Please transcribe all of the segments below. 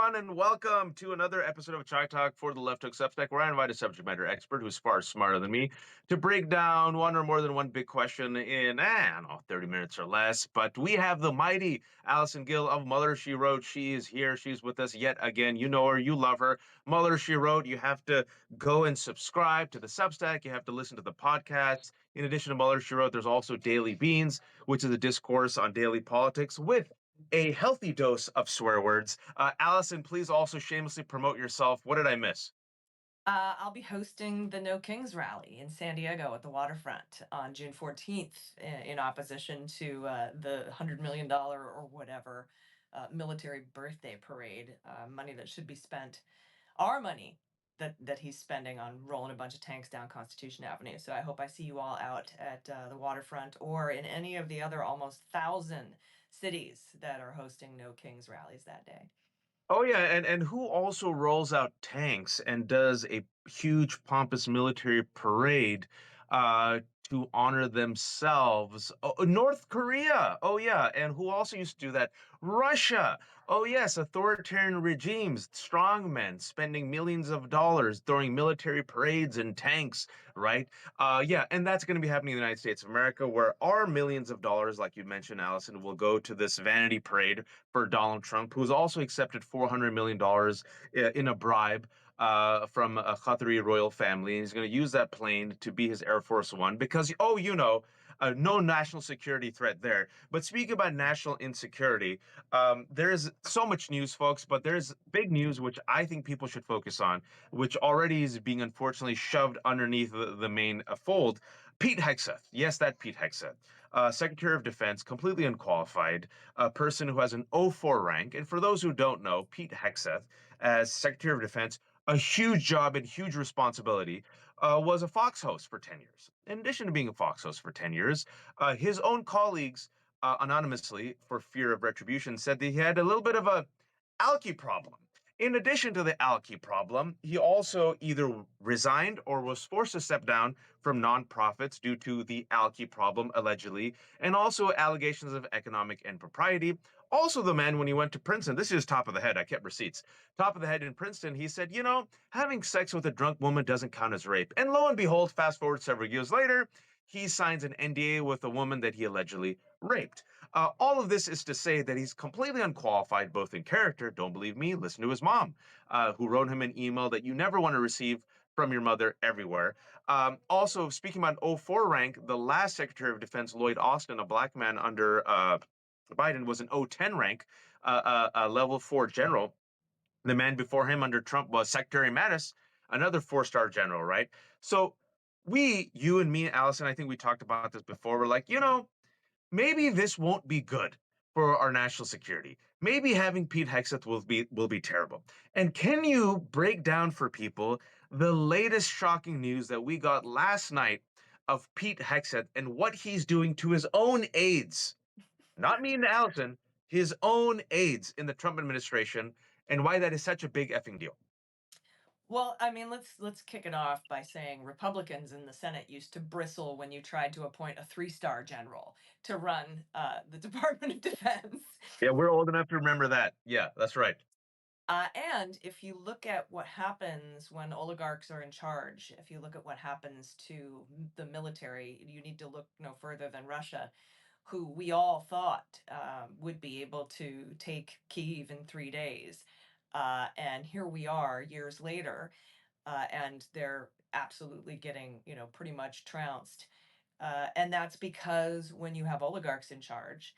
everyone, and welcome to another episode of Chai Talk for the Left Hook Substack, where I invite a subject matter expert who's far smarter than me to break down one or more than one big question in, I don't know, 30 minutes or less. But we have the mighty Allison Gill of Mother She Wrote. She is here. She's with us yet again. You know her. You love her. Mother She Wrote. You have to go and subscribe to the Substack. You have to listen to the podcast. In addition to Mother She Wrote, there's also Daily Beans, which is a discourse on daily politics with a healthy dose of swear words. Allison, please also shamelessly promote yourself. What did I miss? I'll be hosting the No Kings rally in San Diego at the waterfront on June 14th in opposition to the $100 million or whatever military birthday parade, money that should be spent, our money that he's spending on rolling a bunch of tanks down Constitution Avenue. So I hope I see you all out at the waterfront or in any of the other almost 1,000 cities that are hosting No Kings rallies that day. Oh yeah, and who also rolls out tanks and does a huge pompous military parade uh to honor themselves? North Korea. Oh yeah, and who also used to do that? Russia. Oh yes, authoritarian regimes, strongmen spending millions of dollars throwing military parades and tanks, right? Yeah, and that's going to be happening in the United States of America, where our millions of dollars, like you mentioned, Allison, will go to this vanity parade for Donald Trump, who's also accepted $400 million in a bribe from a Qatari royal family. And he's going to use that plane to be his Air Force One because, oh, no national security threat there. But speaking about national insecurity, there's so much news, folks, but there's big news which I think people should focus on, which already is being unfortunately shoved underneath the main fold. Pete Hegseth. Yes, that Pete Hegseth. Secretary of Defense, completely unqualified, a person who has an O4 rank. And for those who don't know, Pete Hegseth, as Secretary of Defense, a huge job and huge responsibility, was a Fox host for 10 years. In addition to being a Fox host for 10 years, his own colleagues, anonymously, for fear of retribution, said that he had a little bit of a alky problem. In addition to the alky problem, he also either resigned or was forced to step down from nonprofits due to the alky problem, allegedly, and also allegations of economic impropriety. Also, the man, when he went to Princeton, this is top of the head, I kept receipts. Top of the head in Princeton, he said, having sex with a drunk woman doesn't count as rape. And lo and behold, fast forward several years later, he signs an NDA with a woman that he allegedly raped. All of this is to say that he's completely unqualified, both in character. Don't believe me? Listen to his mom, who wrote him an email that you never want to receive from your mother everywhere. Also, speaking about 04 rank, the last Secretary of Defense, Lloyd Austin, a black man under Biden, was an 010 rank, a level 4 general. The man before him under Trump was Secretary Mattis, another 4-star general, right? So you and me, Allison, I think we talked about this before. We're like, maybe this won't be good for our national security. Maybe having Pete Hegseth will be terrible. And can you break down for people the latest shocking news that we got last night of Pete Hegseth and what he's doing to his own aides? Not me and Allison, his own aides in the Trump administration, and why that is such a big effing deal. Well, I mean, let's kick it off by saying Republicans in the Senate used to bristle when you tried to appoint a 3-star general to run the Department of Defense. Yeah, we're old enough to remember that. Yeah, that's right. And if you look at what happens when oligarchs are in charge, if you look at what happens to the military, you need to look no further than Russia, who we all thought would be able to take Kyiv in 3 days. And here we are years later, and they're absolutely getting, pretty much trounced. And that's because when you have oligarchs in charge,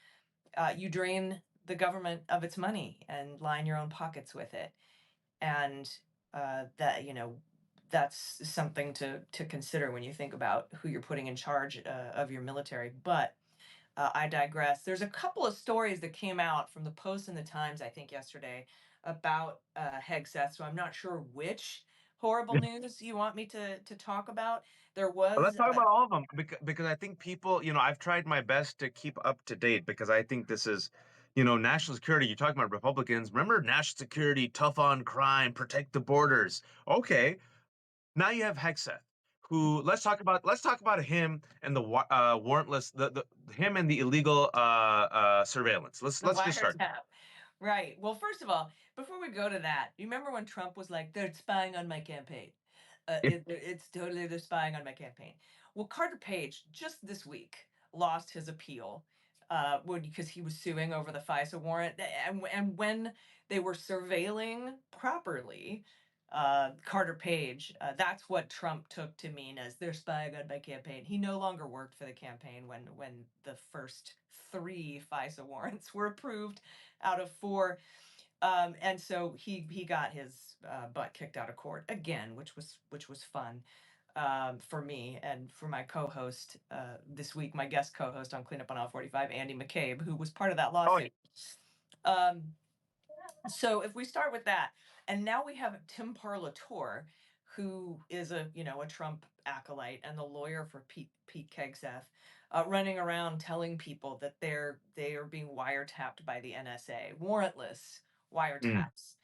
you drain the government of its money and line your own pockets with it. And that, that's something to consider when you think about who you're putting in charge of your military. But I digress. There's a couple of stories that came out from the Post and the Times, I think, yesterday about Hegseth. So I'm not sure which horrible news you want me to talk about. There Well, let's was, talk about all of them because I think people, I've tried my best to keep up to date because I think this is, national security. You're talking about Republicans. Remember national security, tough on crime, protect the borders. Okay, now you have Hexath, who let's talk about him and the warrantless, the him and the illegal surveillance. the Let's just start. wiretap. Right. Well, first of all, before we go to that, you remember when Trump was like, "They're spying on my campaign. It's totally they're spying on my campaign." Well, Carter Page just this week lost his appeal because he was suing over the FISA warrant, and when they were surveilling properly. Carter Page, that's what Trump took to mean as they're spying on my campaign. He no longer worked for the campaign when the first three FISA warrants were approved out of four. And so he got his butt kicked out of court again, which was fun for me and for my co-host this week, my guest co-host on Cleanup on Aisle 45, Andy McCabe, who was part of that Oh, lawsuit. Um, so if we start with that, and now we have Tim Parlatore, who is a Trump acolyte and the lawyer for Pete Hegseth, running around telling people that they are being wiretapped by the NSA, warrantless mm. wiretaps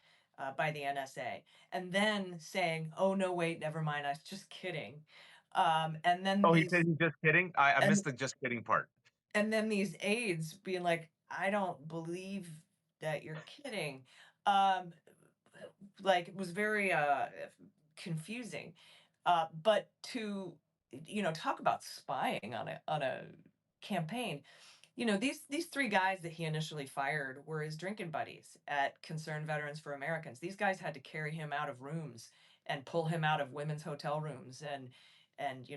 by the NSA, and then saying, "Oh no, wait, never mind, I was just kidding," and then Oh, he said these he's just kidding. I and missed the just kidding part. and then these aides being like, "I don't believe that you're kidding." Um, like it was very confusing. But to talk about spying on a campaign, these three guys that he initially fired were his drinking buddies at Concerned Veterans for Americans. These guys had to carry him out of rooms and pull him out of women's hotel rooms and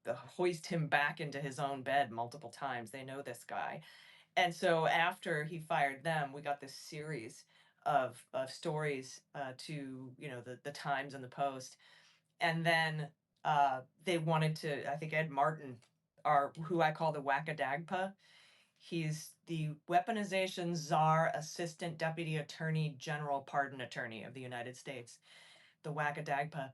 hoist him back into his own bed multiple times. They know this guy. And so after he fired them, we got this series of stories to the Times and the Post, and then they wanted to. I think Ed Martin, who I call the Wacka Dagpa. He's the weaponization czar, assistant deputy attorney general, pardon attorney of the United States, the Wacka Dagpa.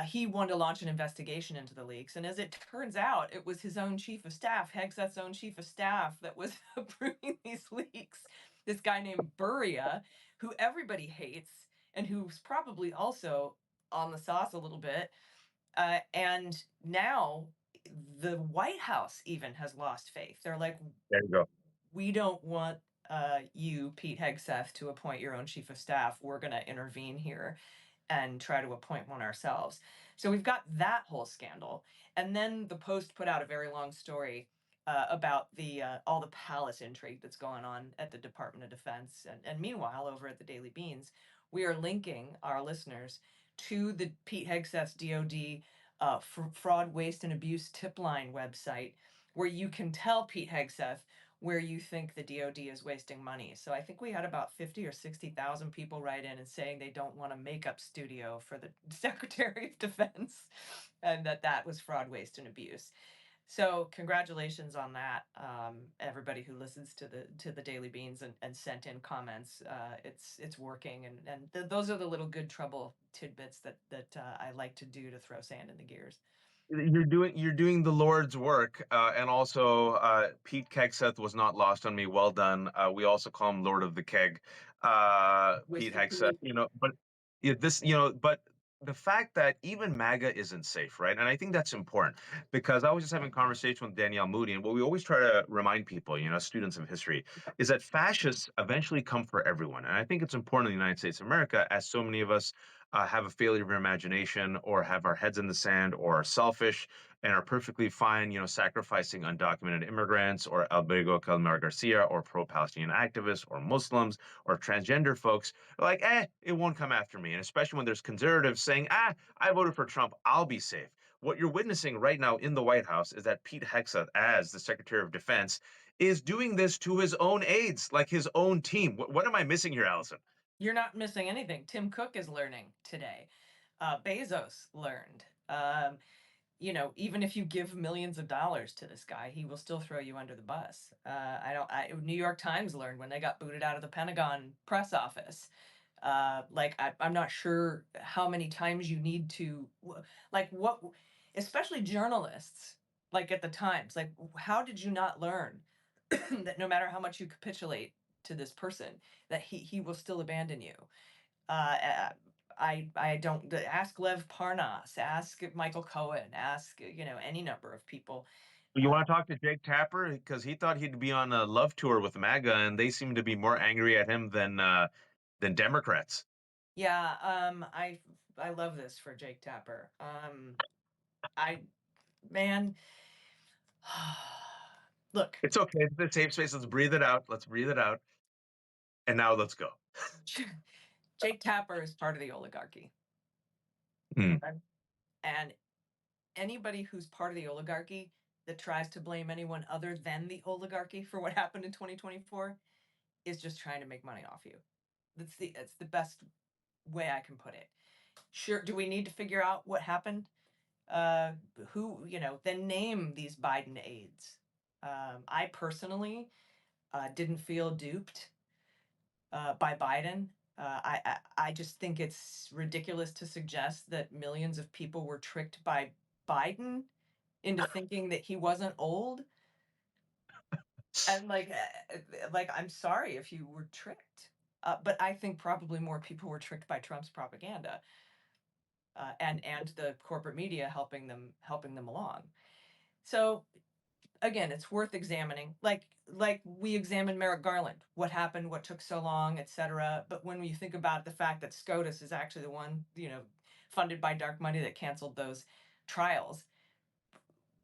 He wanted to launch an investigation into the leaks. And as it turns out, it was his own chief of staff, Hexath's own chief of staff, that was approving these leaks. This guy named Buria, who everybody hates and who's probably also on the sauce a little bit. And now the White House even has lost faith. They're like, There you go. we don't want you, Pete Hegseth, to appoint your own chief of staff. We're going to intervene here and try to appoint one ourselves. So we've got that whole scandal. And then the Post put out a very long story about the all the palace intrigue that's going on at the Department of Defense. And meanwhile, over at the Daily Beans, we are linking our listeners to the Pete Hegseth's DOD fraud, waste, and abuse tip line website, where you can tell Pete Hegseth where you think the DoD is wasting money. So I think we had about 50 or 60,000 people write in and saying they don't want a makeup studio for the Secretary of Defense, and that was fraud, waste, and abuse. So congratulations on that, everybody who listens to the Daily Beans and sent in comments. It's working, and those are the little good trouble tidbits that I like to do to throw sand in the gears. You're doing the Lord's work, and also Pete Hegseth was not lost on me. Well done. We also call him Lord of the Keg, Pete Whiskey Hegseth. Pete. But yeah, but the fact that even MAGA isn't safe, right? And I think that's important because I was just having a conversation with Danielle Moody, and what we always try to remind people, students of history, is that fascists eventually come for everyone. And I think it's important in the United States of America, as so many of us have a failure of imagination or have our heads in the sand or are selfish and are perfectly fine, sacrificing undocumented immigrants or Albergo Calmar Garcia or pro-Palestinian activists or Muslims or transgender folks. Like, it won't come after me. And especially when there's conservatives saying, I voted for Trump, I'll be safe. What you're witnessing right now in the White House is that Pete Hegseth, as the Secretary of Defense, is doing this to his own aides, like his own team. What am I missing here, Allison? You're not missing anything. Tim Cook is learning today. Bezos learned. Even if you give millions of dollars to this guy, he will still throw you under the bus. New York Times learned when they got booted out of the Pentagon press office. I'm not sure how many times you need to, like, what, especially journalists, like at the Times, like, how did you not learn that no matter how much you capitulate to this person, that he will still abandon you? I don't ask Lev Parnas, ask Michael Cohen, ask any number of people. You want to talk to Jake Tapper because he thought he'd be on a love tour with MAGA, and they seem to be more angry at him than Democrats. Yeah, I love this for Jake Tapper. I man, look, It's okay. It's a safe space. Let's breathe it out. Let's breathe it out. And now let's go. Jake Tapper is part of the oligarchy. Hmm. Okay? And anybody who's part of the oligarchy that tries to blame anyone other than the oligarchy for what happened in 2024 is just trying to make money off you. It's the best way I can put it. Sure, do we need to figure out what happened? Uh, who, then name these Biden aides. I personally didn't feel duped by Biden. I just think it's ridiculous to suggest that millions of people were tricked by Biden into thinking that he wasn't old. And like I'm sorry if you were tricked, but I think probably more people were tricked by Trump's propaganda and the corporate media helping them along. So again, it's worth examining. Like we examined Merrick Garland, what happened, what took so long, etc. But when you think about the fact that SCOTUS is actually the one, funded by dark money that canceled those trials,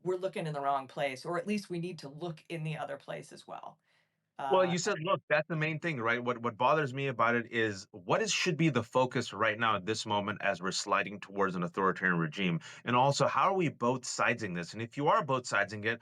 we're looking in the wrong place, or at least we need to look in the other place as well. Well, Uh, you said, look, that's the main thing, right? What bothers me about it is what is should be the focus right now at this moment as we're sliding towards an authoritarian regime, and also how are we both sidesing this? And if you are both sidesing it,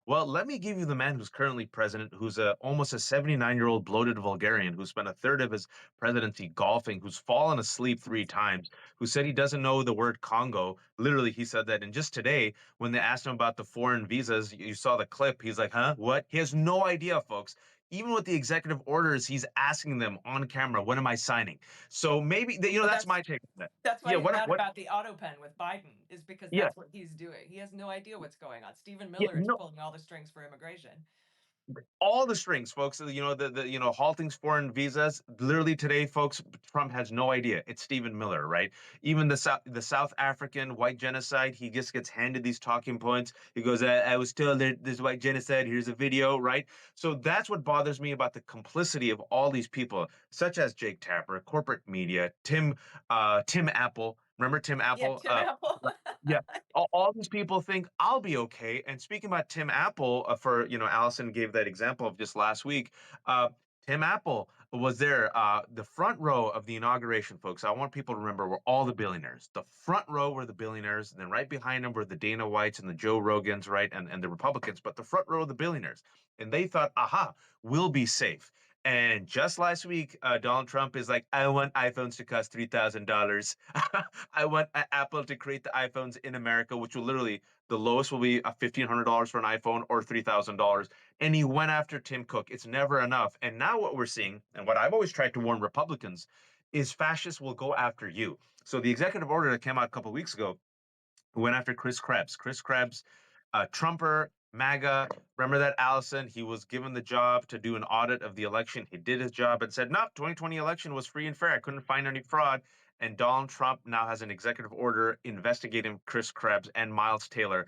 well, let me give you the man who's currently president, who's almost a 79-year-old bloated vulgarian who spent a third of his presidency golfing, who's fallen asleep 3 times, who said he doesn't know the word Congo. Literally, he said that. And just today, when they asked him about the foreign visas, you saw the clip. He's like, huh? What? He has no idea, folks. Even with the executive orders, he's asking them on camera, when am I signing? So maybe, but that's my take on that. that's why Yeah, you're mad what, about the auto pen with Biden, is because yeah, that's what he's doing. He has no idea what's going on. Stephen yeah, Miller is no, pulling all the strings for immigration. all the strings, folks. The halting foreign visas. Literally today, folks, Trump has no idea. It's Stephen Miller, right? Even the South African white genocide. He just gets handed these talking points. He goes, "I was told there's white genocide. Here's a video," right? So that's what bothers me about the complicity of all these people, such as Jake Tapper, corporate media, Tim Apple. Remember Tim Yeah, Apple? Tim Apple. Yeah, all these people think I'll be okay. And speaking about Tim Apple, for Allison gave that example of just last week. Uh, Tim Apple was there, the front row of the inauguration, folks. I want people to remember were all the billionaires. The front row were the billionaires, and then right behind them were the Dana Whites and the Joe Rogans, right, and the Republicans. But the front row of the billionaires, and they thought, aha, we'll be safe. And just last week, Donald Trump is like, I want iPhones to cost $3,000. I want Apple to create the iPhones in America, which will literally, the lowest will be $1,500 for an iPhone or $3,000. And he went after Tim Cook. It's never enough. And now what we're seeing, and what I've always tried to warn Republicans, is fascists will go after you. So the executive order that came out a couple of weeks ago who went after Chris Krebs. Chris Krebs, Trumper, MAGA. Remember that, Allison? He was given the job to do an audit of the election. He did his job and said, no, 2020 election was free and fair. I couldn't find any fraud. And Donald Trump now has an executive order investigating Chris Krebs and Miles Taylor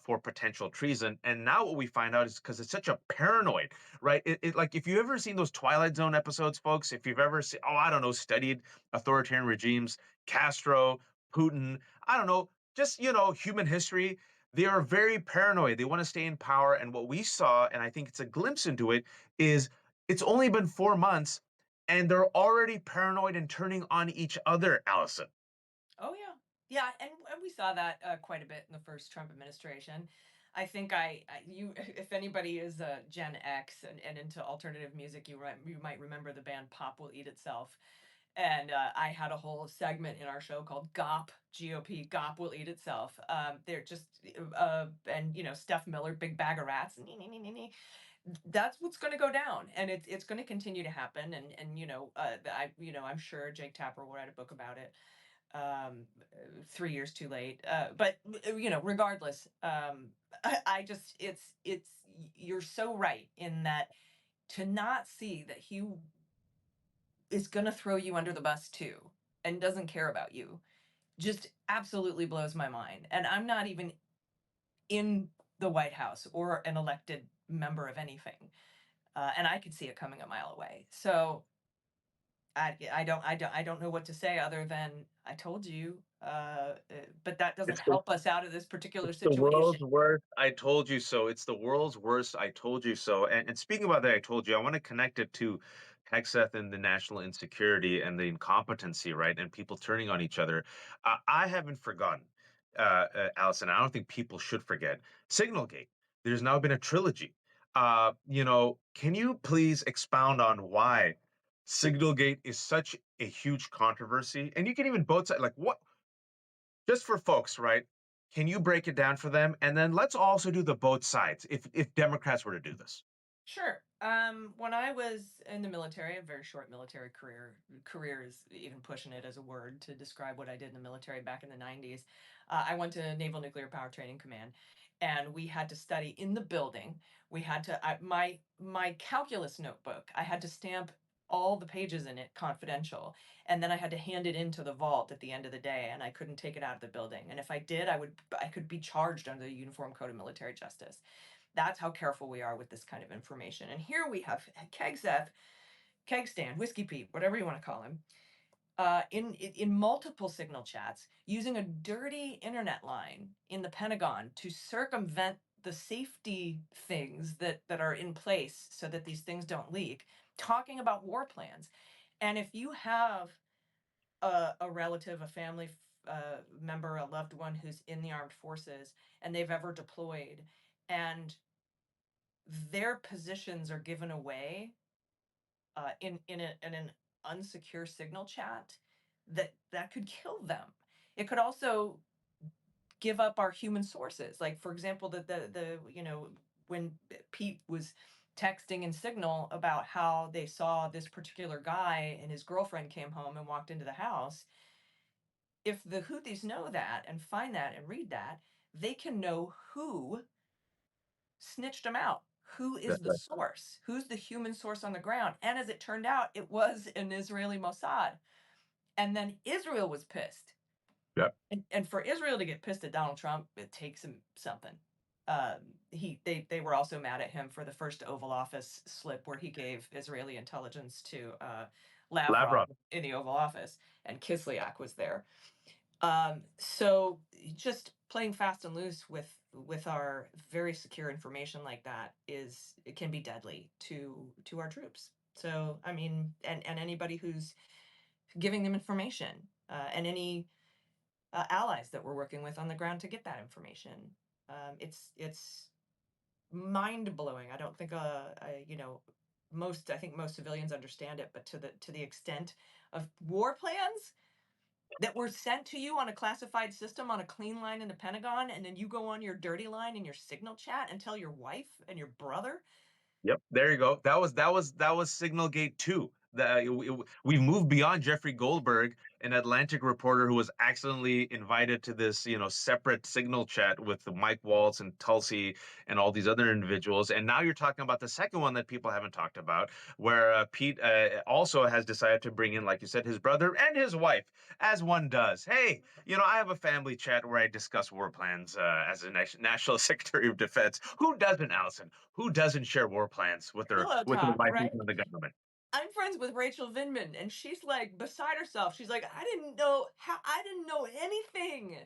for potential treason. And now what we find out is because it's such a paranoid, right? Like if you've ever seen those Twilight Zone episodes, folks, if you've ever seen, I don't know, studied authoritarian regimes, Castro, Putin, I don't know, just human history, they are very paranoid. They want to stay in power. And what we saw, and I think it's a glimpse into it, is it's only been 4 months and they're already paranoid and turning on each other, Allison. Oh yeah, yeah, and we saw that quite a bit in the first Trump administration. I think you if anybody is Gen X and into alternative music, you might remember the band Pop Will Eat Itself. And I had a whole segment in our show called GOP, GOP, GOP will eat itself. They're just, and Steph Miller, big bag of rats. That's what's going to go down, and it's going to continue to happen. And I'm sure Jake Tapper will write a book about it. 3 years too late. But regardless, I just it's you're so right in that to not see that he is going to throw you under the bus too and doesn't care about you just absolutely blows my mind. And I'm not even in the White House or an elected member of anything. And I could see it coming a mile away. So I don't know what to say other than I told you. But that doesn't It's the help us out of this particular the situation. world's worst I told you so. It's the world's worst I told you so. And speaking about that, I told you, I want to connect it to Hexath and the national insecurity and the incompetency, right? And people turning on each other. I haven't forgotten, Allison. I don't think people should forget Signalgate. There's now been a trilogy. Can you please expound on why Signalgate is such a huge controversy? And you can even both sides, like what just for folks, right? Can you break it down for them? And then let's also do the both sides if Democrats were to do this. Sure. When I was in the military, a very short military career, career is even pushing it as a word to describe what I did in the military back in the 90s. I went to Naval Nuclear Power Training Command, and we had to study in the building. We had to my calculus notebook. I had to stamp all the pages in it confidential, and then I had to hand it into the vault at the end of the day, and I couldn't take it out of the building. And if I did, I could be charged under the Uniform Code of Military Justice. That's how careful we are with this kind of information. And here we have Kegseth, Kegstan, Whiskey Pete, whatever you want to call him, in multiple signal chats using a dirty internet line in the Pentagon to circumvent the safety things that are in place so that these things don't leak, talking about war plans. And if you have a relative, a family member, a loved one who's in the armed forces and they've ever deployed, and their positions are given away in an unsecure signal chat, that could kill them. It could also give up our human sources. Like for example, the when Pete was texting in Signal about how they saw this particular guy and his girlfriend came home and walked into the house. If the Houthis know that and find that and read that, they can know who snitched them out. Who is That's the right. source? Who's the human source on the ground? And as it turned out, it was an Israeli Mossad. And then Israel was pissed. Yeah. And for Israel to get pissed at Donald Trump, it takes him something. They were also mad at him for the first Oval Office slip where he gave Israeli intelligence to Lavrov Lavrov. in the Oval Office, and Kislyak was there. So just playing fast and loose with our very secure information like that is it can be deadly to our troops. So I mean, and anybody who's giving them information, and any allies that we're working with on the ground to get that information. It's mind blowing. I don't think I think most civilians understand it, but to the extent of war plans that were sent to you on a classified system on a clean line in the Pentagon, and then you go on your dirty line in your signal chat and tell your wife and your brother. Yep, there you go. That was Signalgate 2. We've moved beyond Jeffrey Goldberg, an Atlantic reporter who was accidentally invited to this, separate signal chat with Mike Waltz and Tulsi and all these other individuals. And now you're talking about the second one that people haven't talked about, where Pete also has decided to bring in, like you said, his brother and his wife, as one does. Hey, I have a family chat where I discuss war plans as a National Secretary of Defense. Who doesn't, Allison? Who doesn't share war plans with their Pillow with their talk, wife right? in the government? I'm friends with Rachel Vindman, and she's like beside herself. She's like, I didn't know anything.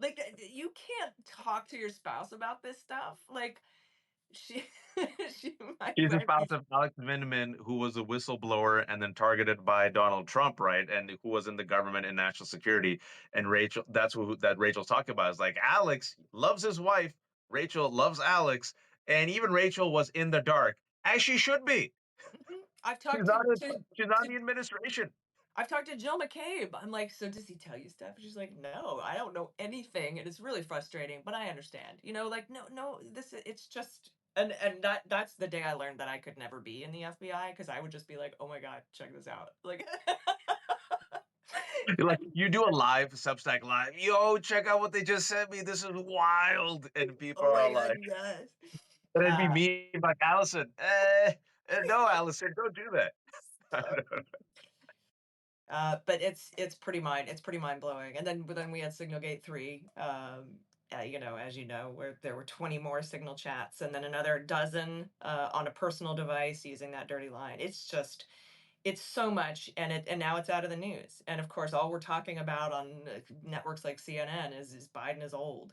Like, you can't talk to your spouse about this stuff. Like, she, my He's the friend, spouse of Alex Vindman, who was a whistleblower and then targeted by Donald Trump, right? And who was in the government and national security. And Rachel, that's who that Rachel's talking about. Is like Alex loves his wife, Rachel loves Alex, and even Rachel was in the dark, as she should be. I've She's talked not in, she's not to in the administration. I've talked to Jill McCabe. I'm like, so does he tell you stuff? She's like, no, I don't know anything, and it's really frustrating. But I understand, like no, it's just, and that's the day I learned that I could never be in the FBI because I would just be like, oh my god, check this out, like, Like you do a live Substack live, yo, check out what they just sent me. This is wild, and people oh are my all god, like, yes. and it'd be Uh, me like Allison. No, Allison, don't do that. but it's pretty mind blowing. And then we had Signal Gate 3, as you know, where there were 20 more signal chats and then another dozen on a personal device using that dirty line. It's so much, and now it's out of the news. And of course, all we're talking about on networks like CNN is Biden is old,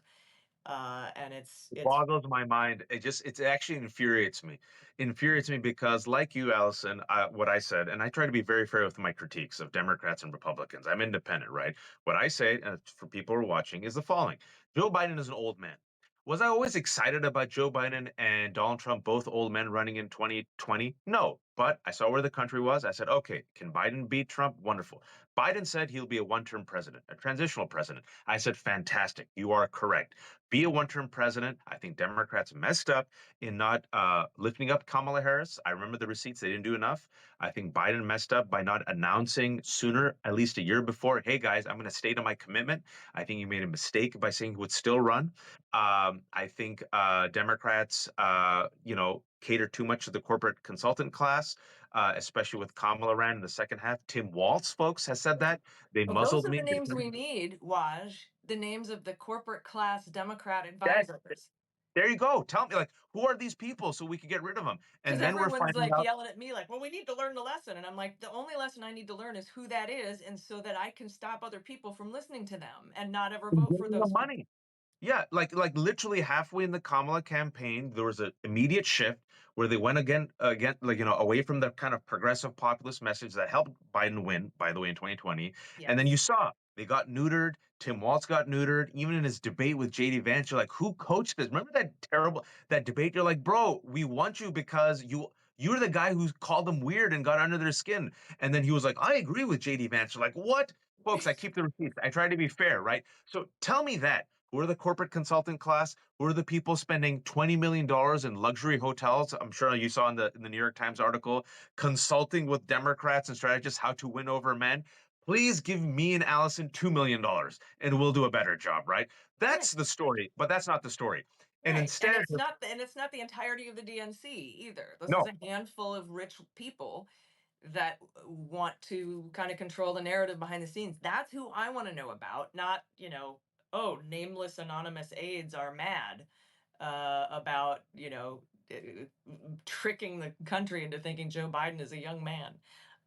and it's Boggles my mind. It actually infuriates me. Infuriates me because, like you, Allison, what I said, and I try to be very fair with my critiques of Democrats and Republicans. I'm independent, right? What I say, for people who are watching, is the following: Joe Biden is an old man. Was I always excited about Joe Biden and Donald Trump, both old men running in 2020? No, but I saw where the country was. I said, okay, can Biden beat Trump? Wonderful. Biden said he'll be a one-term president, a transitional president. I said, fantastic. You are correct. Be a one-term president. I think Democrats messed up in not lifting up Kamala Harris. I remember the receipts; they didn't do enough. I think Biden messed up by not announcing sooner, at least a year before. Hey guys, I'm going to stay to my commitment. I think he made a mistake by saying he would still run. I think Democrats, cater too much to the corporate consultant class, especially with Kamala ran in the second half. Tim Walz, folks, has said that they well, those muzzled are me. the names we need, Waj. The names of the corporate class Democrat That advisors. There you go. Tell me, like, who are these people so we can get rid of them? Because And then we're everyone's finding like out yelling at me, like, well, we need to learn the lesson. And I'm like, the only lesson I need to learn is who that is, and so that I can stop other people from listening to them and not ever who's vote for getting the those people. money. Yeah, like literally halfway in the Kamala campaign, there was an immediate shift where they went again, like away from the kind of progressive populist message that helped Biden win, by the way, in 2020. And then you Yes. saw they got neutered. Tim Walz got neutered. Even in his debate with JD Vance, you're like, who coached this? Remember that debate? You're like, bro, we want you because you're the guy who called them weird and got under their skin. And then he was like, I agree with JD Vance. You're like, what? Folks, I keep the receipts. I try to be fair, right? So tell me that. Who are the corporate consultant class? Who are the people spending $20 million in luxury hotels? I'm sure you saw in the New York Times article, consulting with Democrats and strategists how to win over men. Please give me and Allison $2 million and we'll do a better job, right? Right. That's the story, but that's not the story. And Right. And instead, it's not the entirety of the DNC either. This is no, a handful of rich people that want to kind of control the narrative behind the scenes. That's who I want to know about, not, oh, nameless anonymous aides are mad about, tricking the country into thinking Joe Biden is a young man.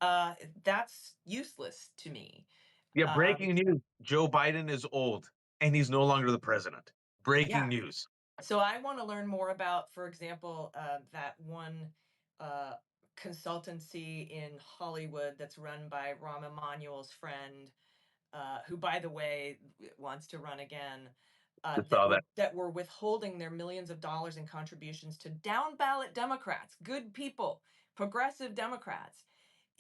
Uh, that's useless to me. yeah, Um, breaking news. Joe Biden is old and he's no longer the president. Breaking yeah. news. So I want to learn more about, for example, that one uh, consultancy in Hollywood that's run by Rahm Emanuel's friend, who, by the way, wants to run again. Just That saw were that. that were withholding their millions of dollars in contributions to down ballot Democrats, good people, progressive Democrats,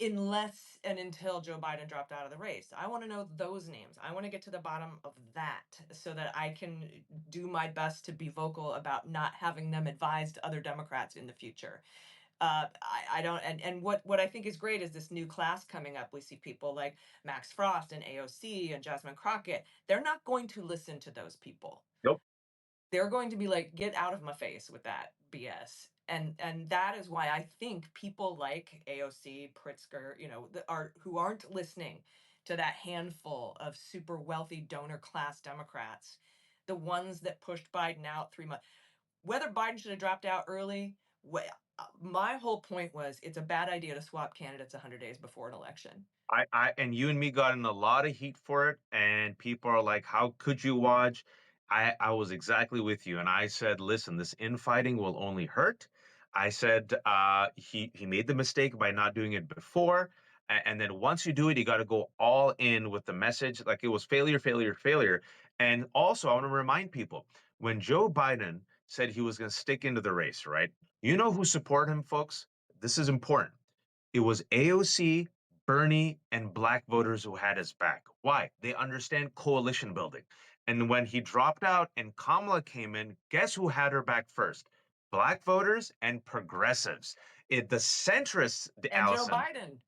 unless and until Joe Biden dropped out of the race. I want to know those names. I want to get to the bottom of that so that I can do my best to be vocal about not having them advise other Democrats in the future. I don't, and what I think is great is this new class coming up. We see people like Max Frost and AOC and Jasmine Crockett. They're not going to listen to those people. Nope. They're going to be like, get out of my face with that BS. And that is why I think people like AOC, Pritzker, are who aren't listening to that handful of super wealthy donor class Democrats, the ones that pushed Biden out 3 months. Whether Biden should have dropped out early, my whole point was it's a bad idea to swap candidates 100 days before an election. And you and me got in a lot of heat for it, and people are like, "How could you watch?" I was exactly with you, and I said, "Listen, this infighting will only hurt." I said, he made the mistake by not doing it before, and then once you do it, you got to go all in with the message, like it was failure, failure, failure. And also, I want to remind people when Joe Biden said he was going to stick into the race, right? You know who support him, folks? This is important. It was AOC, Bernie, and black voters who had his back. Why? They understand coalition building. And when he dropped out and Kamala came in, guess who had her back first? Black voters and progressives. The centrists, And Joe Allison, Biden.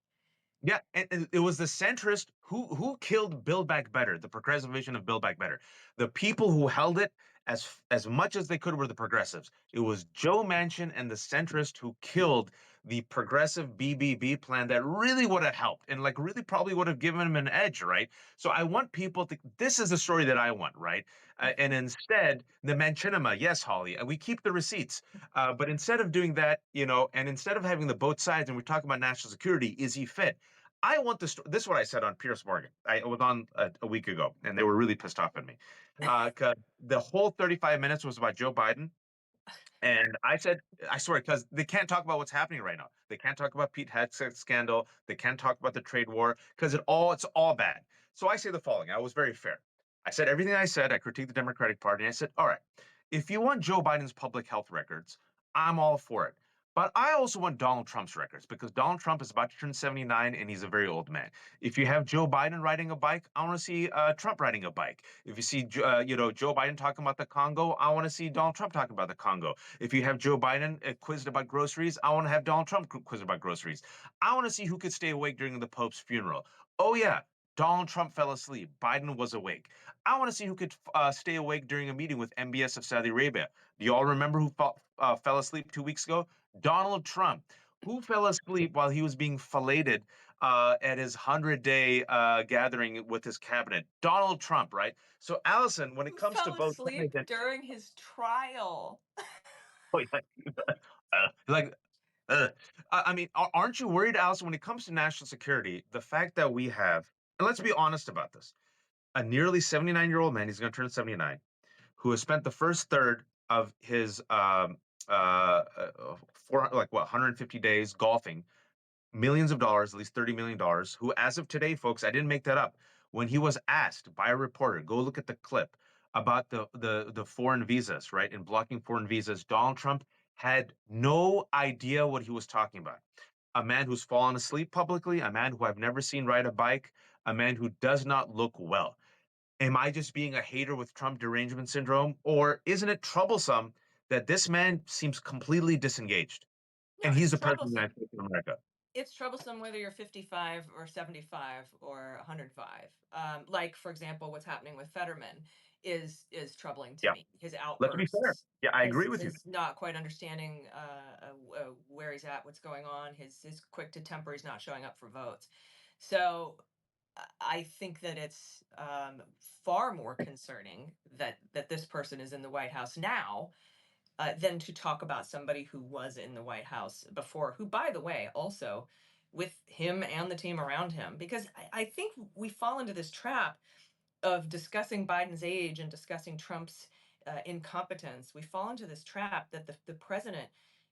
yeah, and it was the centrist who killed Build Back Better, the progressive vision of Build Back Better. The people who held it as much as they could were the progressives. It was Joe Manchin and the centrist who killed the progressive BBB plan that really would have helped and like really probably would have given him an edge, right? So I want people to, this is the story that I want, right? And instead, the Manchinima, yes, Holly, we keep the receipts. But instead of doing that, and instead of having the both sides, and we're talking about national security, is he fit? I want this. This is what I said on Pierce Morgan. I was on a week ago, and they were really pissed off at me because the whole 35 minutes was about Joe Biden. And I said, I swear, because they can't talk about what's happening right now. They can't talk about Pete Hegseth scandal. They can't talk about the trade war because it's all bad. So I say the following. I was very fair. I said everything I said. I critiqued the Democratic Party. And I said, all right, if you want Joe Biden's public health records, I'm all for it. But I also want Donald Trump's records because Donald Trump is about to turn 79 and he's a very old man. If you have Joe Biden riding a bike, I want to see Trump riding a bike. If you see, Joe Biden talking about the Congo, I want to see Donald Trump talking about the Congo. If you have Joe Biden quizzed about groceries, I want to have Donald Trump quizzed about groceries. I want to see who could stay awake during the Pope's funeral. Oh, yeah. Donald Trump fell asleep. Biden was awake. I want to see who could stay awake during a meeting with MBS of Saudi Arabia. Do you all remember who fell asleep 2 weeks ago? Donald Trump. Who fell asleep while he was being filleted at his 100-day gathering with his cabinet? Donald Trump, right? So, Allison, when it Who comes to fell both sides, asleep during his trial? like, I mean, aren't you worried, Allison, when it comes to national security, the fact that we have, and let's be honest about this, a nearly 79-year-old man, he's going to turn 79, who has spent the first third of his like what 150 days golfing millions of dollars, at least $30 million, who, as of today, folks, I didn't make that up. When he was asked by a reporter, go look at the clip about the foreign visas, right? And blocking foreign visas, Donald Trump had no idea what he was talking about. A man who's fallen asleep publicly, a man who I've never seen ride a bike, a man who does not look well. Am I just being a hater with Trump derangement syndrome? Or isn't it troublesome that this man seems completely disengaged? No, And he's it's the president of the troublesome. United States of America. It's troublesome whether you're 55 or 75 or 105. Like, for example, what's happening with Fetterman is troubling to Yeah. me. His Let's be fair. outbursts, Yeah, I agree with you. his not quite understanding where he's at, what's going on, his quick to temper, he's not showing up for votes. So I think that it's far more concerning that this person is in the White House now than to talk about somebody who was in the White House before, who, by the way, also with him and the team around him, because I think we fall into this trap of discussing Biden's age and discussing Trump's incompetence. We fall into this trap that the president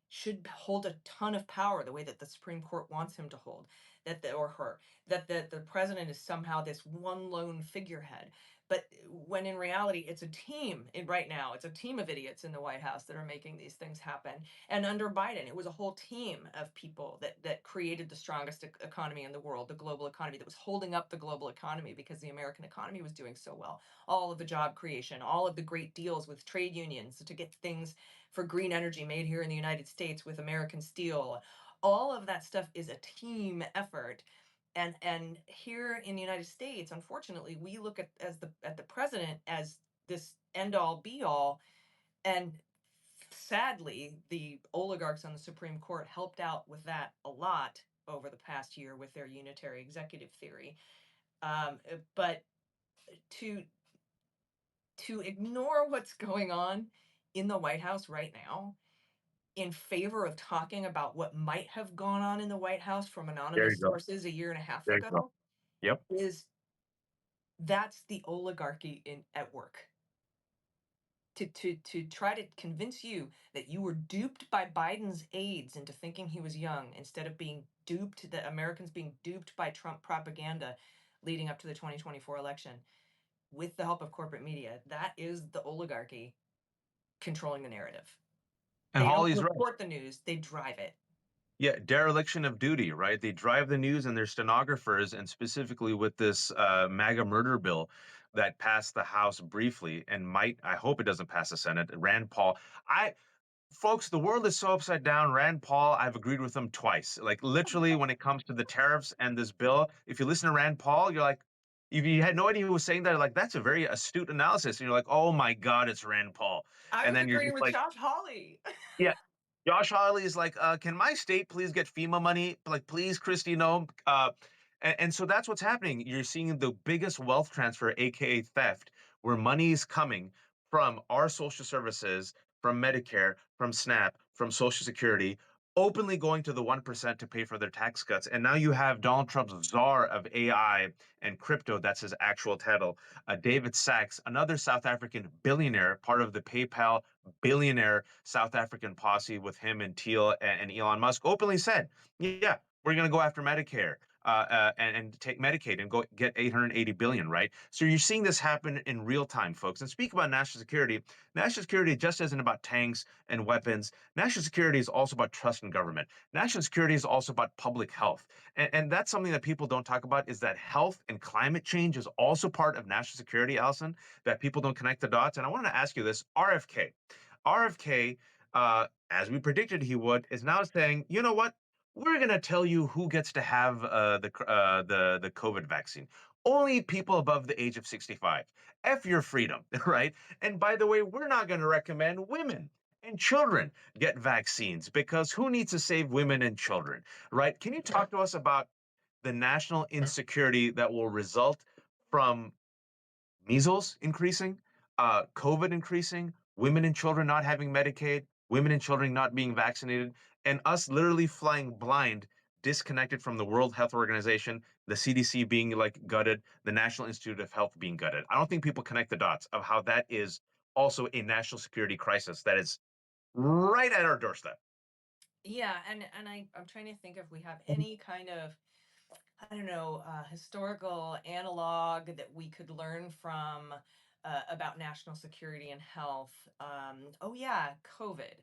should hold a ton of power the way that the Supreme Court wants him to hold, or her, that the president is somehow this one lone figurehead. But when in reality, it's a team. Right now, it's a team of idiots in the White House that are making these things happen. And under Biden, it was a whole team of people that created the strongest economy in the world, the global economy, that was holding up the global economy because the American economy was doing so well. All of the job creation, all of the great deals with trade unions to get things for green energy made here in the United States with American steel. All of that stuff is a team effort. And here in the United States, unfortunately, we look at the president as this end all be all. And sadly, the oligarchs on the Supreme Court helped out with that a lot over the past year with their unitary executive theory. But to ignore what's going on in the White House right now in favor of talking about what might have gone on in the White House from There you anonymous go. sources a year and a half There you go. ago Yep. is that's the oligarchy in at work. To try to convince you that you were duped by Biden's aides into thinking he was young instead of being duped, the Americans being duped by Trump propaganda leading up to the 2024 election with the help of corporate media. That is the oligarchy controlling the narrative. And They don't Holly's right. report the news, they drive it. Yeah, dereliction of duty, right? They drive the news and their stenographers, and specifically with this MAGA murder bill that passed the House briefly and might, I hope it doesn't pass the Senate. Rand Paul, folks, the world is so upside down. Rand Paul, I've agreed with him twice. Like literally, when it comes to the tariffs and this bill, if you listen to Rand Paul, you're like, if you had no idea who was saying that, like that's a very astute analysis. And you're like, oh my God, it's Rand Paul. I And was then you're agreeing just with like, Josh Hawley. yeah. Josh Hawley is like, can my state please get FEMA money? Like, please, Christy, no. And so that's what's happening. You're seeing the biggest wealth transfer, aka theft, where money is coming from our social services, from Medicare, from SNAP, from Social Security, openly going to the 1% to pay for their tax cuts. And now you have Donald Trump's czar of AI and crypto, that's his actual title, David Sachs, another South African billionaire, part of the PayPal billionaire South African posse with him and Thiel and Elon Musk, openly said, yeah, we're going to go after Medicare. And take Medicaid and go get 880 billion, right? So you're seeing this happen in real time, folks. And speak about national security just isn't about tanks and weapons. National security is also about trust in government. National security is also about public health. And that's something that people don't talk about is that health and climate change is also part of national security, Allison, that people don't connect the dots. And I wanted to ask you this, RFK, as we predicted he would, is now saying, you know what? We're going to tell you who gets to have the COVID vaccine. Only people above the age of 65. F your freedom, right? And by the way, we're not going to recommend women and children get vaccines because who needs to save women and children, right? Can you talk to us about the national insecurity that will result from measles increasing, COVID increasing, women and children not having Medicaid, women and children not being vaccinated, and us literally flying blind, disconnected from the World Health Organization, the CDC being like gutted, the National Institute of Health being gutted. I don't think people connect the dots of how that is also a national security crisis that is right at our doorstep. Yeah, and I'm trying to think if we have any kind of, I don't know, historical analog that we could learn from about national security and health. Oh yeah, COVID.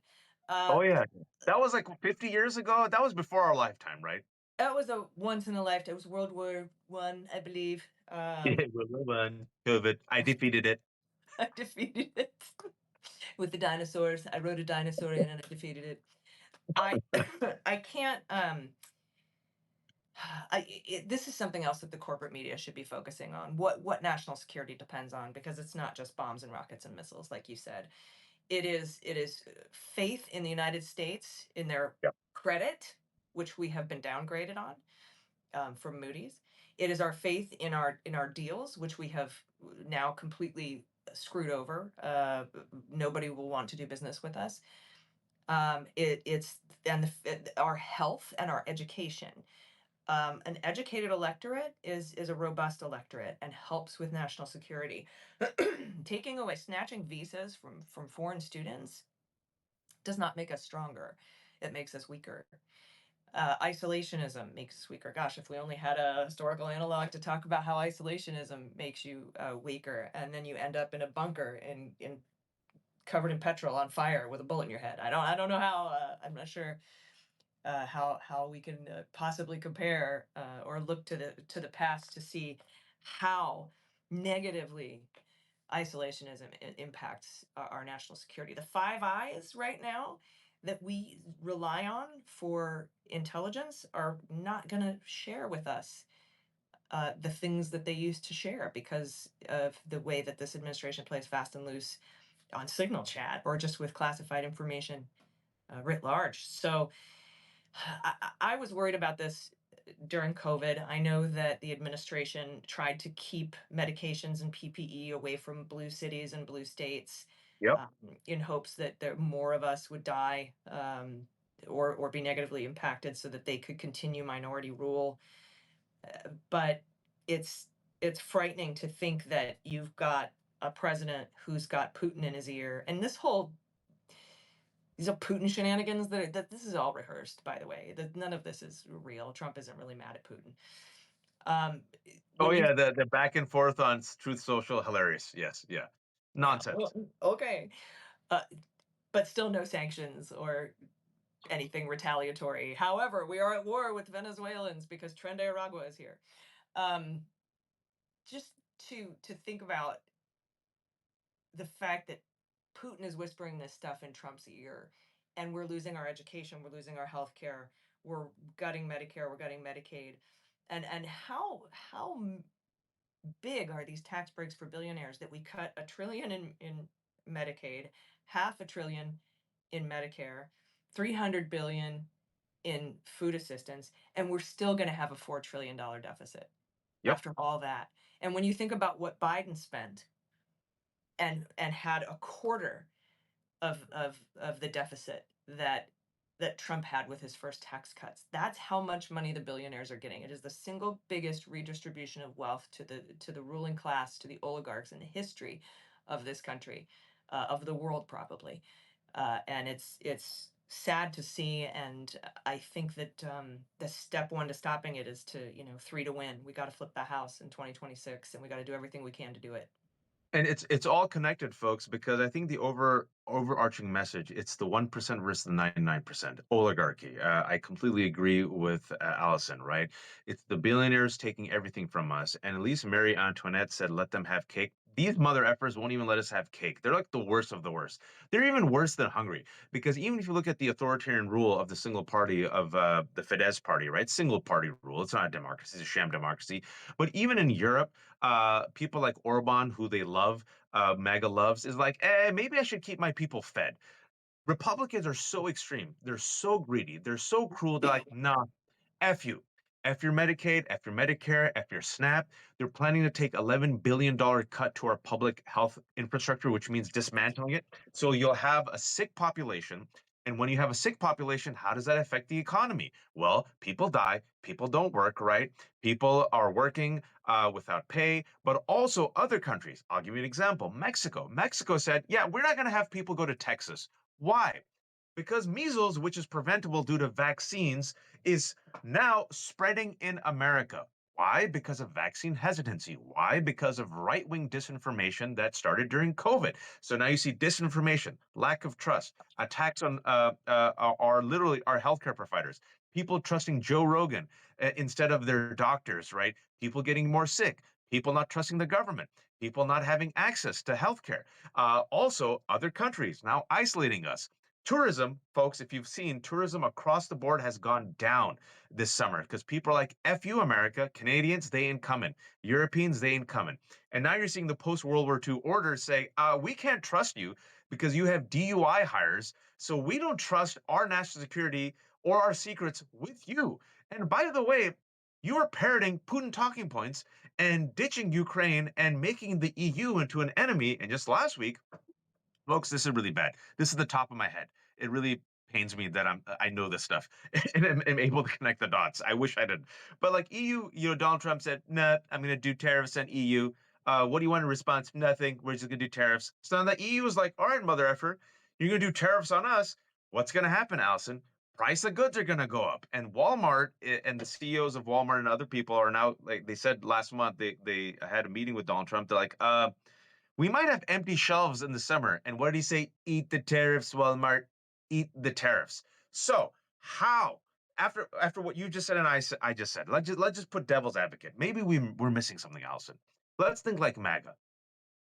Uh, Oh yeah, that was like 50 years ago. That was before our lifetime, right? that was a once in a lifetime. It was World War I, I believe. Yeah, COVID. I defeated it. I defeated it with the dinosaurs. I rode a dinosaur in and I defeated it. I I can't this is something else that the corporate media should be focusing on. What national security depends on, because it's not just bombs and rockets and missiles, like you said. It is faith in the United States, in their Yep. credit, which we have been downgraded on from Moody's. It is our faith in our deals, which we have now completely screwed over. Nobody will want to do business with us. It's and our health and our education. An educated electorate is a robust electorate and helps with national security. Taking away, snatching visas from foreign students does not make us stronger. It makes us weaker. Isolationism makes us weaker. Gosh, if we only had a historical analog to talk about how isolationism makes you weaker, and then you end up in a bunker in covered in petrol on fire with a bullet in your head. I don't know how. I'm not sure how we can possibly compare or look to the past to see how negatively isolationism impacts our national security. The Five Eyes right now that we rely on for intelligence are not going to share with us the things that they used to share because of the way that this administration plays fast and loose on signal chat or just with classified information writ large. So I was worried about this during COVID. I know that the administration tried to keep medications and PPE away from blue cities and blue states Yep. um, in hopes that there more of us would die or be negatively impacted so that they could continue minority rule. But it's it's frightening to think that you've got a president who's got Putin in his ear, and these are Putin shenanigans that this is all rehearsed, by the way. That none of this is real. Trump isn't really mad at Putin. Um, Oh when you yeah, the back and forth on Truth Social, hilarious. Yes, yeah, Yeah, nonsense. well, okay, uh, but still no sanctions or anything retaliatory. However, we are at war with Venezuelans because Tren de Aragua is here. Um, just to think about the fact that Putin is whispering this stuff in Trump's ear, and we're losing our education, we're losing our health care, we're gutting Medicare, we're gutting Medicaid, and how big are these tax breaks for billionaires that we cut $1 trillion in Medicaid, half a trillion in Medicare, 300 billion in food assistance, and we're still going to have a $4 trillion deficit Yep. after all that. And when you think about what Biden spent and had a quarter of the deficit that Trump had with his first tax cuts. That's how much money the billionaires are getting. It is the single biggest redistribution of wealth to the ruling class, to the oligarchs in the history of this country, of the world probably. And it's sad to see. And I think that the step one to stopping it is to, 3 to win. We got to flip the house in 2026, and we got to do everything we can to do it. And it's all connected, folks, because I think the overarching message, it's the 1% versus the 99%. Oligarchy. I completely agree with Allison, right? It's the billionaires taking everything from us. And at least Marie Antoinette said, let them have cake. These mother effers won't even let us have cake. They're like the worst of the worst. They're even worse than Hungary. Because even if you look at the authoritarian rule of the single party of the Fidesz party, right? Single party rule. It's not a democracy, it's a sham democracy. But even in Europe, people like Orban, who they love, MAGA loves, is like, maybe I should keep my people fed. Republicans are so extreme. They're so greedy. They're so cruel. They're like, nah, F you. F your Medicaid, F your Medicare, F your SNAP. They're planning to take $11 billion cut to our public health infrastructure, which means dismantling it. So you'll have a sick population. And when you have a sick population, how does that affect the economy? Well, people die, people don't work, right? People are working without pay, but also other countries. I'll give you an example. Mexico. Mexico said, yeah, we're not going to have people go to Texas. Why? Because measles, which is preventable due to vaccines, is now spreading in America. Why? Because of vaccine hesitancy. Why? Because of right wing disinformation that started during COVID. So now you see disinformation, lack of trust, attacks on our literally our healthcare providers, people trusting Joe Rogan instead of their doctors, right? People getting more sick, people not trusting the government, people not having access to healthcare. Also, other countries now isolating us. Tourism, folks, if you've seen, tourism across the board has gone down this summer because people are like, F you, America, Canadians, they ain't coming. Europeans, they ain't coming. And now you're seeing the post World War II orders say, we can't trust you because you have DUI hires. So we don't trust our national security or our secrets with you. And by the way, you are parroting Putin talking points and ditching Ukraine and making the EU into an enemy. And just last week, folks, this is really bad. This is the top of my head. It really pains me that I know this stuff and I'm able to connect the dots. I wish I did. But like EU, Donald Trump said, nah, I'm gonna do tariffs on EU. What do you want in response? Nothing. We're just gonna do tariffs. So then the EU is like, all right, mother effer, you're gonna do tariffs on us. What's gonna happen, Allison? Price of goods are gonna go up. And Walmart and the CEOs of Walmart and other people are now like they said last month, they had a meeting with Donald Trump. They're like, we might have empty shelves in the summer. And what did he say? Eat the tariffs, Walmart. Eat the tariffs. So how? After what you just said and I just said, let's just put devil's advocate. Maybe we're missing something, Allison. Let's think like MAGA.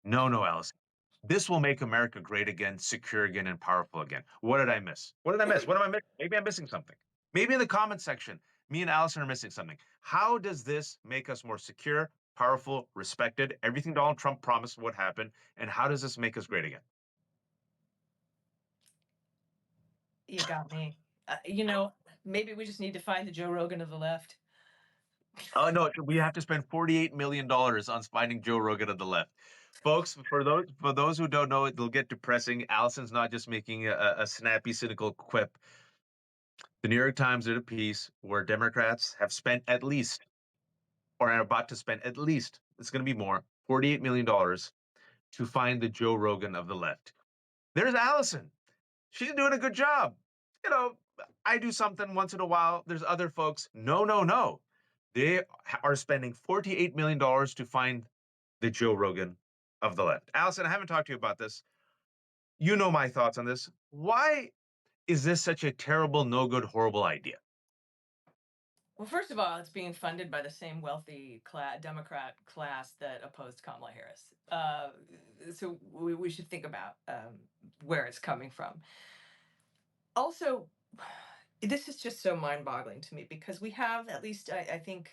No, Allison. This will make America great again, secure again, and powerful again. What did I miss? What did I miss? What am I missing? Maybe I'm missing something. Maybe in the comment section, me and Allison are missing something. How does this make us more secure, powerful, respected? Everything Donald Trump promised would happen. And how does this make us great again? You got me. Maybe we just need to find the Joe Rogan of the left. Oh no, we have to spend $48 million on finding Joe Rogan of the left. Folks, for those who don't know, it'll get depressing. Allison's not just making a snappy, cynical quip. The New York Times did a piece where Democrats have spent at least, or are about to spend at least, it's going to be more, $48 million to find the Joe Rogan of the left. There's Allison. She's doing a good job. You know, I do something once in a while. There's other folks. No, no, no. They are spending $48 million to find the Joe Rogan of the left. Allison, I haven't talked to you about this. You know my thoughts on this. Why is this such a terrible, no good, horrible idea? Well, first of all, it's being funded by the same wealthy Democrat class that opposed Kamala Harris. So we should think about where it's coming from. Also, this is just so mind-boggling to me because we have, at least I think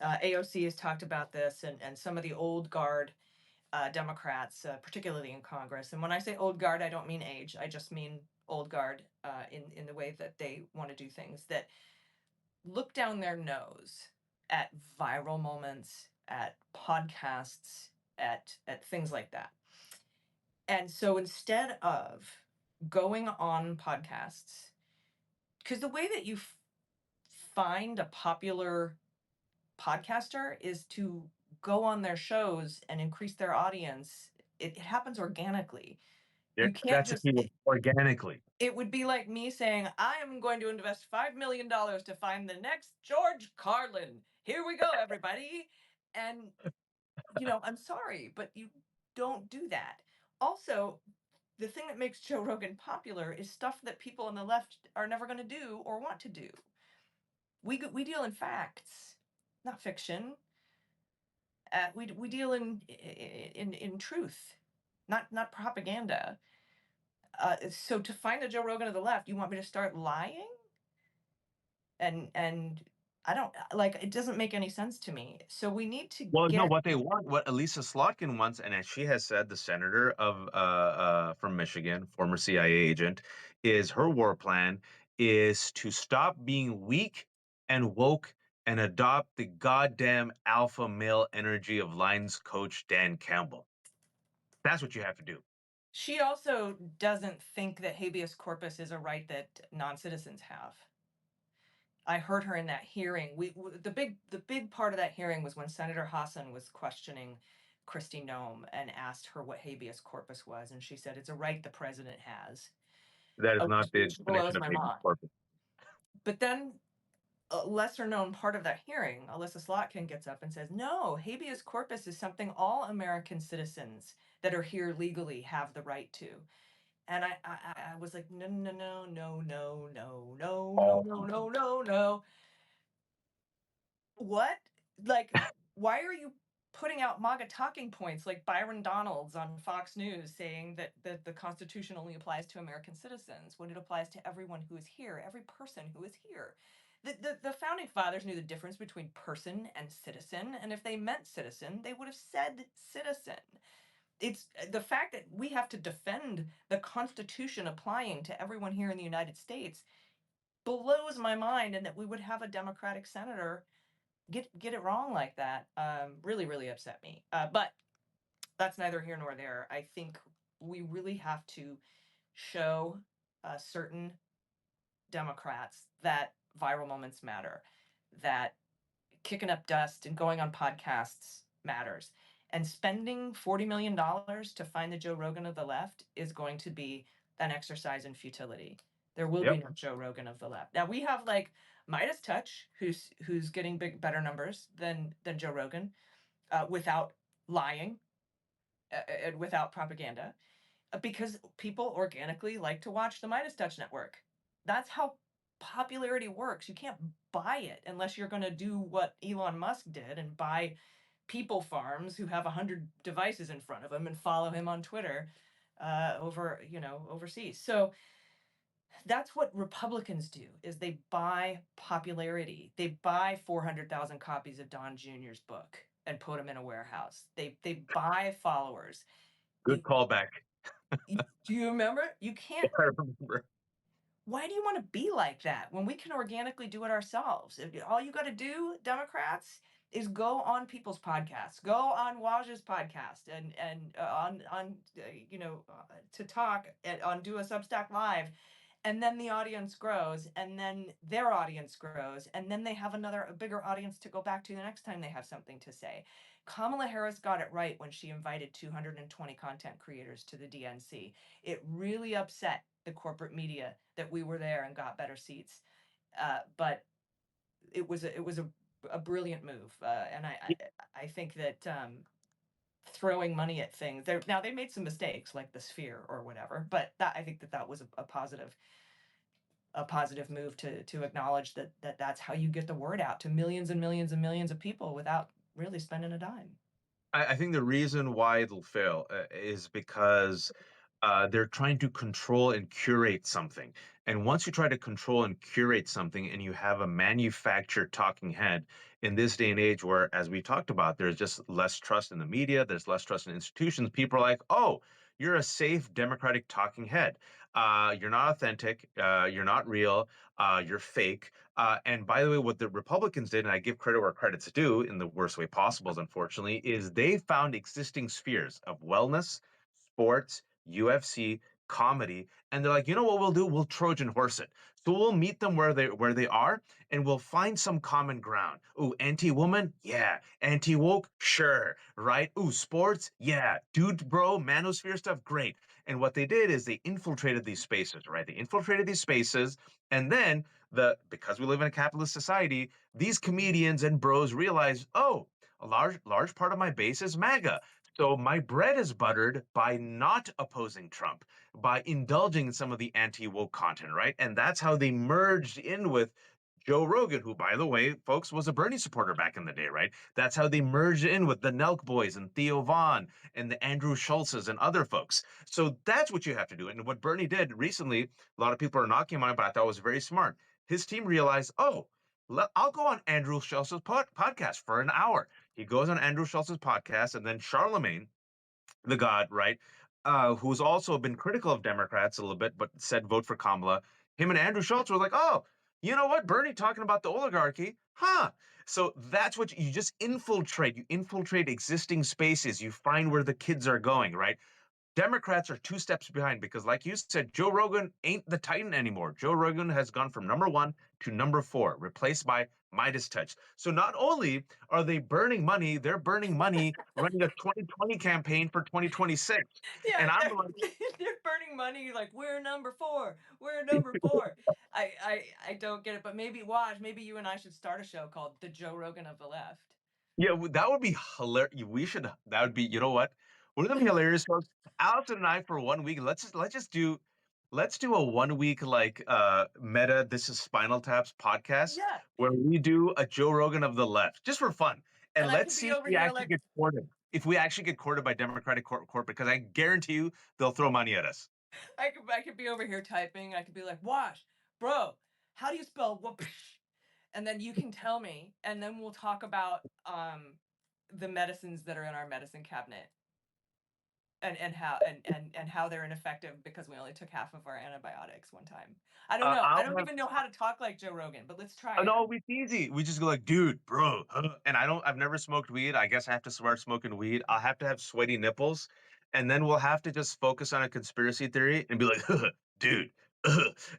AOC has talked about this, and some of the old guard Democrats, particularly in Congress. And when I say old guard, I don't mean age. I just mean old guard in the way that they want to do things, that look down their nose at viral moments, at podcasts, at things like that. And so instead of going on podcasts, because the way that you find a popular podcaster is to go on their shows and increase their audience. It happens organically. Yeah, You can't that's the just, keyword, organically. it would be like me saying, I am going to invest $5 million to find the next George Carlin. Here we go, everybody. And, I'm sorry, but you don't do that. Also, the thing that makes Joe Rogan popular is stuff that people on the left are never going to do or want to do. We deal in facts, not fiction. We deal in truth, not propaganda. So to find the Joe Rogan of the left, you want me to start lying? And I don't like, it doesn't make any sense to me. So we need to Well, no, get. what they want, what Elisa Slotkin wants, and as she has said, the senator of from Michigan, former CIA agent, is her war plan is to stop being weak and woke and adopt the goddamn alpha male energy of Lions coach Dan Campbell. That's what you have to do. She also doesn't think that habeas corpus is a right that non-citizens have. I heard her in that hearing. The big part of that hearing was when Senator Hassan was questioning Kristi Noem and asked her what habeas corpus was, and she said it's a right the president has, That is not the which blows definition of my habeas mind. corpus. But then a lesser known part of that hearing, Alyssa Slotkin gets up and says, no, habeas corpus is something all American citizens that are here legally have the right to. And I was like, no, no, no, no, no, no, no, no, All no, people. no, no, no. What? Like, why are you putting out MAGA talking points like Byron Donalds on Fox News saying that the Constitution only applies to American citizens when it applies to everyone who is here, every person who is here? The founding fathers knew the difference between person and citizen, and if they meant citizen, they would have said citizen. It's the fact that we have to defend the Constitution applying to everyone here in the United States blows my mind, and that we would have a Democratic senator get it wrong like that really really upset me. But that's neither here nor there. I think we really have to show certain Democrats that viral moments matter, that kicking up dust and going on podcasts matters. And spending $40 million to find the Joe Rogan of the left is going to be an exercise in futility. There will be Yep. no Joe Rogan of the left. Now we have like Midas Touch, who's getting better numbers than Joe Rogan, without lying and without propaganda, because people organically like to watch the Midas Touch network. That's how popularity works. You can't buy it unless you're going to do what Elon Musk did and buy people farms who have 100 devices in front of them and follow him on Twitter overseas. So that's what Republicans do, is they buy popularity. They buy 400,000 copies of Don Jr.'s book and put them in a warehouse. They buy followers. Good You, callback. do you remember? You can't. I remember. Why do you want to be like that when we can organically do it ourselves? All you got to do, Democrats, is go on people's podcasts, go on Waj's podcast, and on to talk on Do a Substack Live, and then the audience grows, and then their audience grows, and then they have a bigger audience to go back to the next time they have something to say. Kamala Harris got it right when she invited 220 content creators to the DNC. It really upset the corporate media that we were there and got better seats, but it was a brilliant move, and I think that throwing money at things. Now they made some mistakes like the Sphere or whatever, but I think that was a positive move to acknowledge that's how you get the word out to millions and millions and millions of people without really spending a dime. I think the reason why it'll fail is because they're trying to control and curate something. And once you try to control and curate something and you have a manufactured talking head in this day and age where, as we talked about, there's just less trust in the media, there's less trust in institutions, people are like, oh, you're a safe Democratic talking head. You're not authentic. You're not real. You're fake. And by the way, what the Republicans did, and I give credit where credit's due in the worst way possible, unfortunately, is they found existing spheres of wellness, sports, UFC, comedy, and they're like, you know what we'll do? We'll Trojan horse it. So we'll meet them where they are, and we'll find some common ground. Ooh, anti-woman, yeah. Anti-woke, sure. Right? Ooh, sports, yeah. Dude, bro, manosphere stuff, great. And what they did is they infiltrated these spaces, right? They infiltrated these spaces, and then because we live in a capitalist society, these comedians and bros realize, oh, a large part of my base is MAGA. So my bread is buttered by not opposing Trump, by indulging in some of the anti-woke content, right? And that's how they merged in with Joe Rogan, who, by the way, folks, was a Bernie supporter back in the day, right? That's how they merged in with the Nelk Boys and Theo Vaughn and the Andrew Schultzes and other folks. So that's what you have to do. And what Bernie did recently, a lot of people are knocking him on it, but I thought was very smart. His team realized, oh, I'll go on Andrew Schultz's podcast for an hour. He goes on Andrew Schultz's podcast, and then Charlemagne, the god, right, who's also been critical of Democrats a little bit, but said vote for Kamala. Him and Andrew Schultz were like, oh, you know what? Bernie talking about the oligarchy, huh? So that's what you just infiltrate. You infiltrate existing spaces. You find where the kids are going, right? Democrats are two steps behind because, like you said, Joe Rogan ain't the Titan anymore. Joe Rogan has gone from number one to number four, replaced by Midas Touch. So not only are they burning money, they're burning money running a 2020 campaign for 2026. Yeah, And I'm like, they're burning money like we're number four. We're number four. I don't get it, but maybe watch. Maybe you and I should start a show called The Joe Rogan of the Left. yeah, that would be hilarious. We should. That would be. You know what? Wouldn't that be hilarious, folks? Allison and I for 1 week. Let's do a 1 week like meta. This is Spinal Tap's podcast Yeah, where we do a Joe Rogan of the left just for fun, and and I let's could see be if over we here actually like get courted. If we actually get courted by Democratic corporate, because I guarantee you they'll throw money at us. I could be over here typing. I could be like, "Wash, bro, how do you spell whoop?" And then you can tell me, and then we'll talk about the medicines that are in our medicine cabinet and how they're ineffective because we only took half of our antibiotics one time. I don't know. I I'll don't have even know how to talk like Joe Rogan, but let's try it. No, it's easy. We just go like, dude, bro, huh? And I've never smoked weed. I guess I have to start smoking weed. I'll have to have sweaty nipples, and then we'll have to just focus on a conspiracy theory and be like, dude,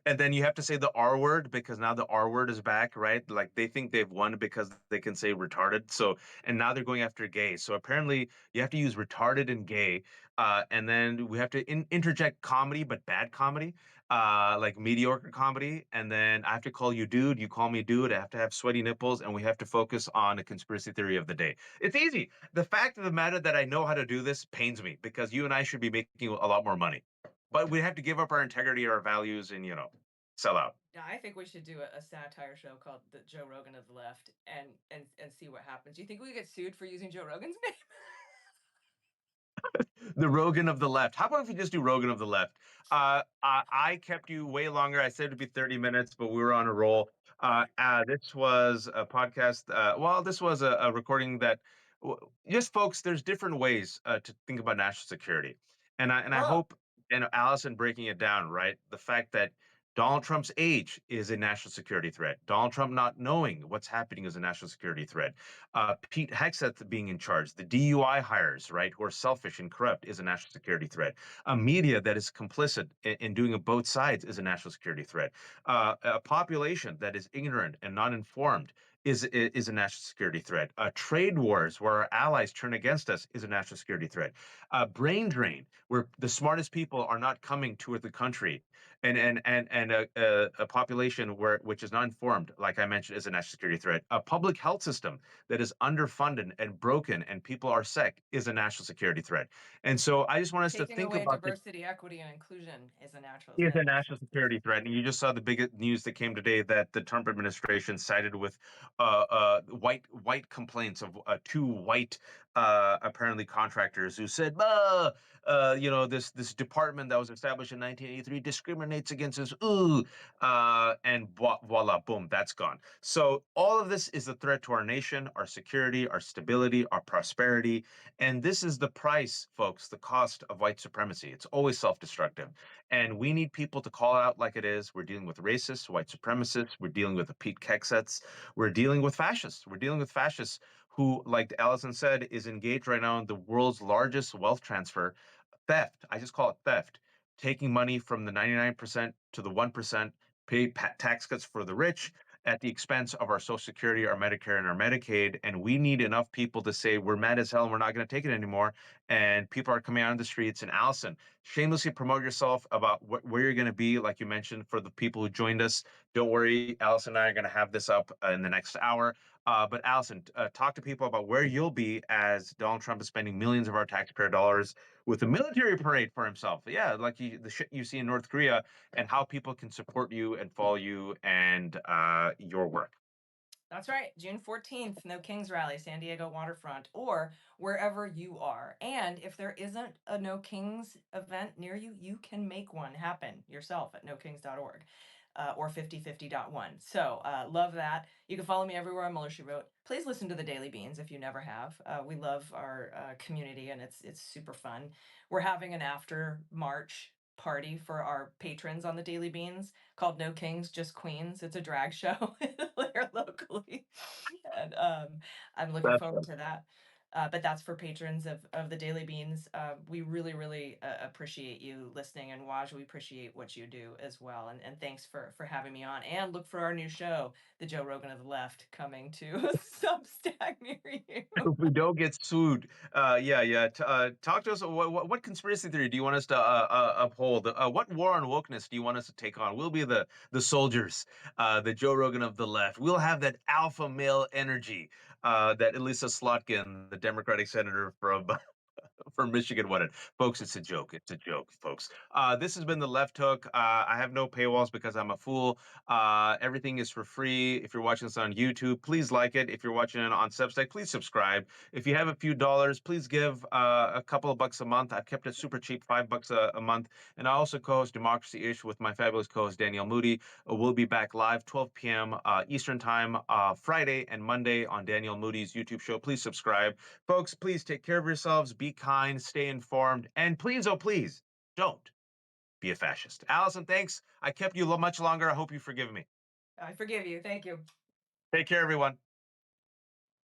and then you have to say the R word because now the R word is back, right? Like they think they've won because they can say retarded. So, and now they're going after gay. So apparently you have to use retarded and gay, and then we have to interject comedy, but bad comedy, like mediocre comedy, and then I have to call you dude, you call me dude. I have to have sweaty nipples, and we have to focus on a conspiracy theory of the day. It's easy. The fact of the matter that I know how to do this pains me because you and I should be making a lot more money, but we have to give up our integrity, our values, and sell out. Yeah, I think we should do a satire show called The Joe Rogan of the Left and see what happens. Do you think we get sued for using Joe Rogan's name? The Rogan of the left. How about if we just do Rogan of the left? I kept you way longer. I said it'd be 30 minutes, but we were on a roll. This was a podcast. Well, this was a recording that, just folks, there's different ways to think about national security. And I Oh, hope, and Allison breaking it down, right? The fact that Donald Trump's age is a national security threat. Donald Trump not knowing what's happening is a national security threat. Pete Hegseth being in charge, the DUI hires, right, who are selfish and corrupt, is a national security threat. A media that is complicit in doing it both sides is a national security threat. A population that is ignorant and not informed is a national security threat. Trade wars where our allies turn against us is a national security threat. Brain drain where the smartest people are not coming to the country, and a population which is not informed, like I mentioned, is a national security threat. A public health system that is underfunded and broken and people are sick is a national security threat. And so I just want us to taking think away about this diversity, equity, and inclusion is is a a national national security security threat. threat. And you just saw the big news that came today that the Trump administration sided with white complaints of two white apparently contractors who said, this department that was established in 1983 discriminates against us. Ooh, and voila, boom, that's gone. So all of this is a threat to our nation, our security, our stability, our prosperity, and this is the price, folks, the cost of white supremacy. It's always self-destructive, and we need people to call it out like it is. We're dealing with racists, white supremacists. We're dealing with the Pete Hegseths. We're dealing with fascists. We're dealing with fascists who, like Allison said, is engaged right now in the world's largest wealth transfer, theft. I just call it theft. Taking money from the 99% to the 1%, pay tax cuts for the rich at the expense of our Social Security, our Medicare, and our Medicaid. And we need enough people to say, we're mad as hell and we're not going to take it anymore. And people are coming out on the streets. And Allison, shamelessly promote yourself about where you're going to be, like you mentioned, for the people who joined us. Don't worry, Allison and I are going to have this up in the next hour. But Allison, talk to people about where you'll be as Donald Trump is spending millions of our taxpayer dollars with a military parade for himself. Yeah, like the shit you see in North Korea, and how people can support you and follow you and your work. That's right. June 14th, No Kings Rally, San Diego waterfront, or wherever you are. And if there isn't a No Kings event near you, you can make one happen yourself at nokings.org. Or 5050.1. So love that. You can follow me everywhere on Mueller She Wrote. Please listen to the Daily Beans if you never have. We love our community, and it's super fun. We're having an after March party for our patrons on the Daily Beans called No Kings, Just Queens. It's a drag show here locally, and I'm looking That's forward to that. But that's for patrons of the Daily Beans. We really, really appreciate you listening, and Waj, we appreciate what you do as well. And thanks for having me on. And look for our new show, The Joe Rogan of the Left, coming to Substack near you. if we don't get sued. Yeah. Talk to us. What conspiracy theory do you want us to uphold? What war on wokeness do you want us to take on? We'll be the soldiers, the Joe Rogan of the left. We'll have that alpha male energy that Elisa Slotkin, the Democratic senator from Michigan wanted. Folks, it's a joke. It's a joke, folks. This has been the Left Hook. I have no paywalls because I'm a fool. Everything is for free. If you're watching this on YouTube, please like it. If you're watching it on Substack, please subscribe. If you have a few dollars, please give a couple of bucks a month. I've kept it super cheap, $5 a month. And I also co-host Democracy Ish with my fabulous co-host Danielle Moody. We'll be back live 12 p.m. Eastern Time, Friday and Monday on Danielle Moody's YouTube show. Please subscribe. Folks, please take care of yourselves, be kind, stay informed, and please, oh, please, don't be a fascist. Allison, thanks. I kept you much longer. I hope you forgive me. I forgive you. Thank you. Take care, everyone.